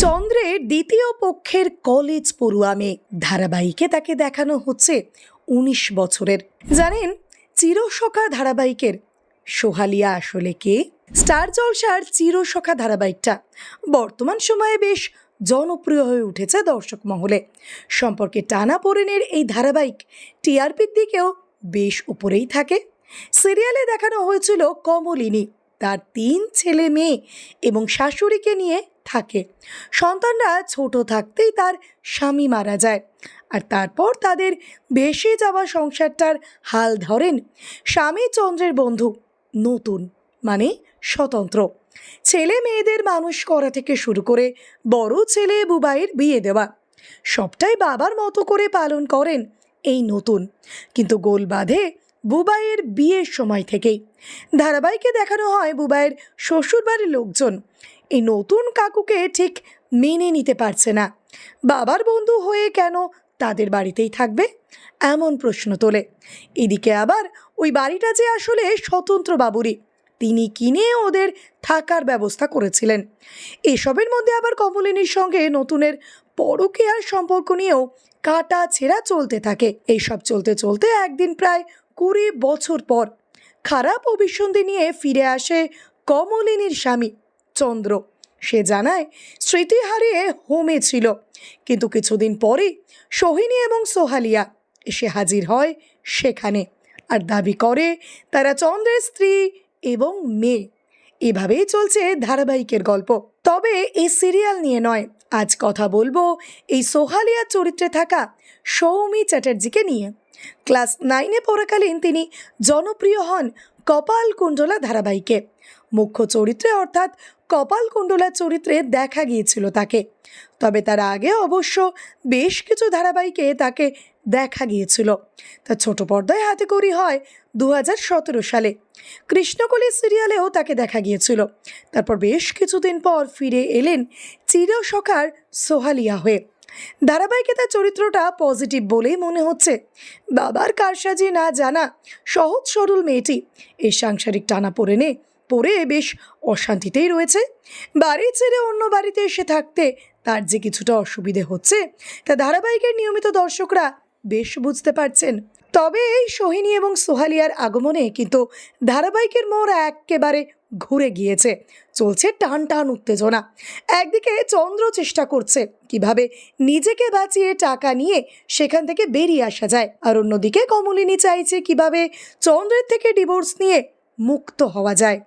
চন্দ্রের দ্বিতীয় পক্ষের কলেজ পড়ুয়া মেয়ে ধারাবাহিকে তাকে দেখানো হচ্ছে ১৯ বছরের। জানেন চিরসখা ধারাবাহিকের সোহালিয়া আসলে কে? স্টার জলসার চিরসখা ধারাবাহিকটা বর্তমান সময়ে বেশ জনপ্রিয় হয়ে উঠেছে দর্শক মহলে। সম্পর্কে টানাপোড়েনের এই ধারাবাহিক টিআরপির দিকেও বেশ উপরেই থাকে। সিরিয়ালে দেখানো হয়েছিল কমলিনী তার ৩ ছেলে মেয়ে এবং শাশুড়িকে নিয়ে থাকে। সন্তানরা ছোট থাকতেই তার স্বামী মারা যায়, আর তারপর তাদের ভেসে যাওয়া সংসারটার হাল ধরেন স্বামী চন্দ্রের বন্ধু নতুন, মানে স্বতন্ত্র। ছেলে মেয়েদের মানুষ করা থেকে শুরু করে বড় ছেলে বুবাইয়ের বিয়ে দেওয়া সবটাই বাবার মতো করে পালন করেন এই নতুন। কিন্তু গোল বাঁধে বুবাইয়ের বিয়ের সময় থেকেই। ধারাবাহিকে দেখানো হয় বুবাইয়ের শ্বশুরবাড়ির লোকজন এই নতুন কাকুকে ঠিক মেনে নিতে পারছে না। বাবার বন্ধু হয়ে কেন তাদের বাড়িতেই থাকবে, এমন প্রশ্ন তোলে। এদিকে আবার ওই বাড়িটা যে আসলে স্বতন্ত্র বাবুরই, তিনি কিনে ওদের থাকার ব্যবস্থা করেছিলেন। এসবের মধ্যে আবার কমলিনীর সঙ্গে নতুনের পরকীয়ার সম্পর্ক নিয়েও কাটা ছেঁড়া চলতে থাকে। এইসব চলতে চলতে একদিন প্রায় ২০ বছর পর খারাপ অভিসন্ধি নিয়ে ফিরে আসে কমলিনীর স্বামী চন্দ্র। সে জানায় স্মৃতি হারিয়ে হোমে ছিল, কিন্তু কিছুদিন পরেই সোহিনী এবং সোহালিয়া এসে হাজির হয় সেখানে আর দাবি করে তারা চন্দ্রের স্ত্রী এবং মেয়ে। এভাবেই চলছে ধারাবাহিকের গল্প। তবে এই সিরিয়াল নিয়ে নয়, আজ কথা বলবো এই সোহালিয়া চরিত্রে থাকা সৌমি চ্যাটার্জিকে নিয়ে। ক্লাস 9-এ পড়াকালীন তিনি জনপ্রিয় হন কপালকুণ্ডলা ধারাবাহিকে। মুখ্য চরিত্রে অর্থাৎ কপালকুণ্ডলা চরিত্রে দেখা গিয়েছিল তাকে। তবে তার আগে অবশ্য বেশ কিছু ধারাবাহিকে তাকে দেখা গিয়েছিল। তার ছোট পর্দায় হাতেখড়ি হয় ২০১৭ সালে। কৃষ্ণকলি সিরিয়ালেও তাকে দেখা গিয়েছিল। তারপর বেশ কিছুদিন পর ফিরে এলেন চিরসখার সোহালিয়া হয়ে। ধারাবাহিকে তার চরিত্রটা পজিটিভ বলেই মনে হচ্ছে। বাবার কারসাজি না জানা সহজ সরল মেয়েটি এই সাংসারিক টানাপোড়েনে পড়ে বেশ অশান্তিতেই রয়েছে। বাড়ি ছেড়ে অন্য বাড়িতে এসে থাকতে তার যে কিছুটা অসুবিধে হচ্ছে তা ধারাবাহিকের নিয়মিত দর্শকরা বেশ বুঝতে পারছেন। তবে এই সোহিনী এবং সোহালিয়ার আগমনে কিন্তু ধারাবাহিকের মোড় একেবারে ঘুরে গিয়েছে। চলছে টান টান উত্তেজনা। একদিকে চন্দ্র চেষ্টা করছে কিভাবে নিজেকে বাঁচিয়ে টাকা নিয়ে সেখান থেকে বেরিয়ে আসা যায়, আর অন্যদিকে কমলিনী চাইছে কিভাবে চন্দ্রের থেকে ডিভোর্স নিয়ে মুক্ত হওয়া যায়।